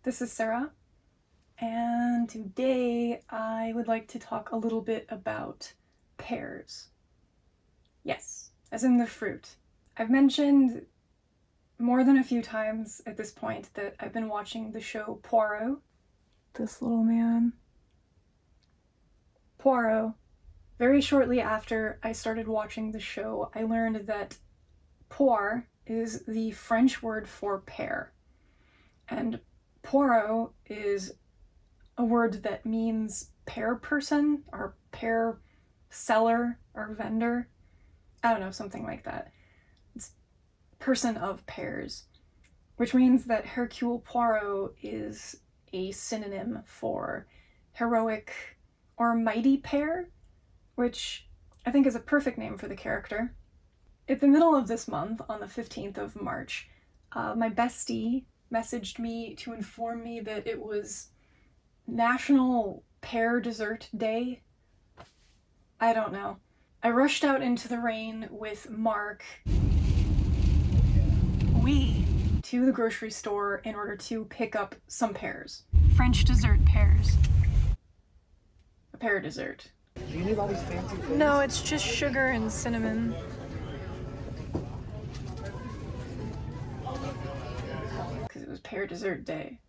This is Sarah, and today I would like to talk a little bit about pears. Yes, as in the fruit. I've mentioned more than a few times at this point that I've been watching the show Poirot. This little man. Poirot. Very shortly after I started watching the show, I learned that poire is the French word for pear. And Poirot is a word that means pear person or pear seller or vendor. I don't know, something like that. It's person of pears, which means that Hercule Poirot is a synonym for heroic or mighty pear, which I think is a perfect name for the character. At the middle of this month, on the 15th of March, my bestie messaged me to inform me that it was National Pear Dessert Day. I don't know. I rushed out into the rain with Mark to the grocery store in order to pick up some pears. French dessert pears. A pear dessert. Do you need all these fancy things? No, it's just sugar and cinnamon. Because it was pear dessert day.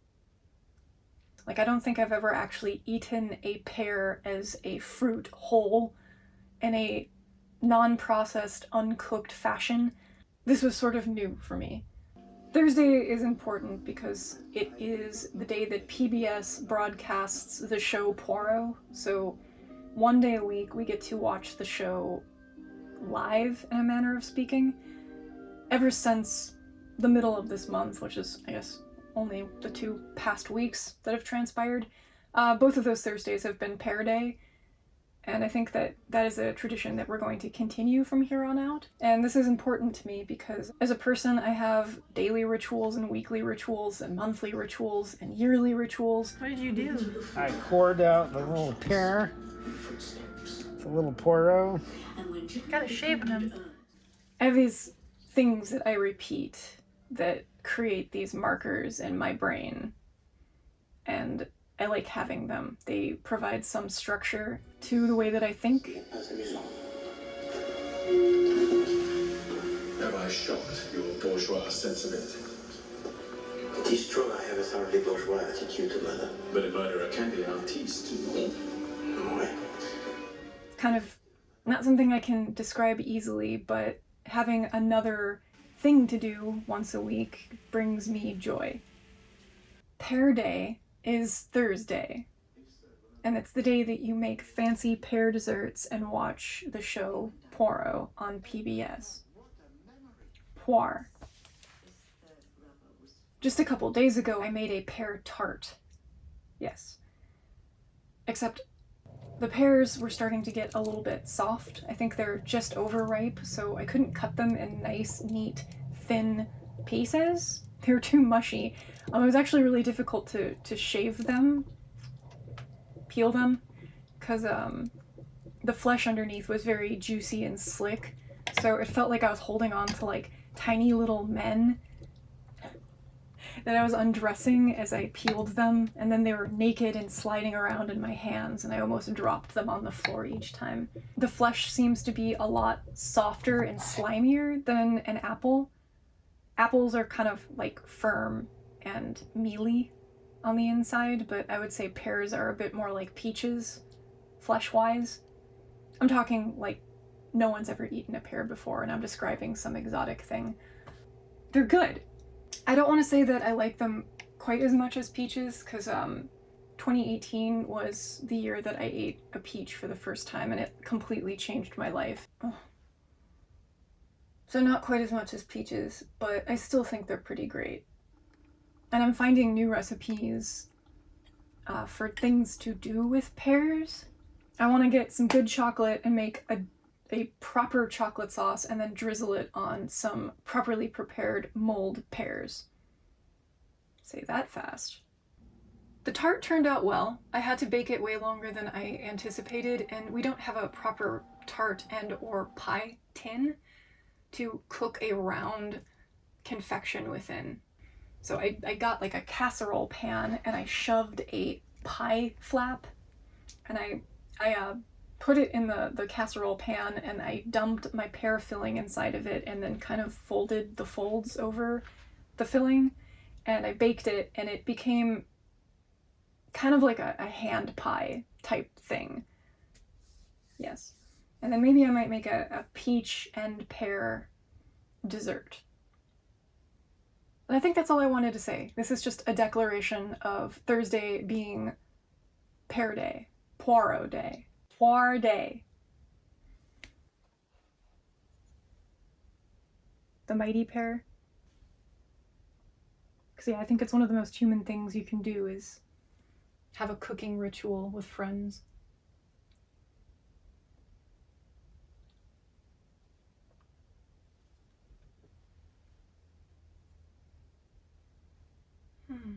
Like, I don't think I've ever actually eaten a pear as a fruit whole in a non-processed, uncooked fashion. This was sort of new for me. Thursday is important because it is the day that PBS broadcasts the show Poirot, so one day a week we get to watch the show live, in a manner of speaking. Ever since the middle of this month, which is, I guess, only the 2 past weeks that have transpired, both of those Thursdays have been Pear Day, and I think that that is a tradition that we're going to continue from here on out. And this is important to me because as a person, I have daily rituals and weekly rituals and monthly rituals and yearly rituals. What did you do? I poured out the little pear, the little Poirot. Gotta shape them. I have these things that I repeat that create these markers in my brain, and I like having them. They provide some structure to the way that I think. Have I shocked your bourgeois sensibility? It is true I have a thoroughly bourgeois attitude to murder. But a murderer can be an artiste. Ouais. Kind of not something I can describe easily, but having another thing to do once a week brings me joy. Pear Day is Thursday, and it's the day that you make fancy pear desserts and watch the show Poirot on PBS. Poire. Just a couple days ago, I made a pear tart. Yes. Except the pears were starting to get a little bit soft. I think they're just overripe, so I couldn't cut them in nice, neat, thin pieces. They were too mushy. It was actually really difficult to shave them, peel them, because the flesh underneath was very juicy and slick, so it felt like I was holding on to like tiny little men that I was undressing as I peeled them, and then they were naked and sliding around in my hands, and I almost dropped them on the floor each time. The flesh seems to be a lot softer and slimier than an apple. Apples are kind of like firm and mealy on the inside, but I would say pears are a bit more like peaches, flesh-wise. I'm talking like no one's ever eaten a pear before, and I'm describing some exotic thing. They're good. I don't want to say that I like them quite as much as peaches, because 2018 was the year that I ate a peach for the first time, and it completely changed my life. Oh. So not quite as much as peaches, but I still think they're pretty great. And I'm finding new recipes for things to do with pears. I want to get some good chocolate and make a proper chocolate sauce and then drizzle it on some properly prepared mulled pears. Say that fast. The tart turned out well. I had to bake it way longer than I anticipated, and we don't have a proper tart and or pie tin to cook a round confection within. So I got like a casserole pan and I shoved a pie flap and I put it in the casserole pan and I dumped my pear filling inside of it and then kind of folded the folds over the filling and I baked it and it became kind of like a hand pie type thing. Yes. And then maybe I might make a peach and pear dessert. And I think that's all I wanted to say. This is just a declaration of Thursday being pear day, Poirot day, Poire day. The mighty pear. Because yeah, I think it's one of the most human things you can do is have a cooking ritual with friends. Hmm.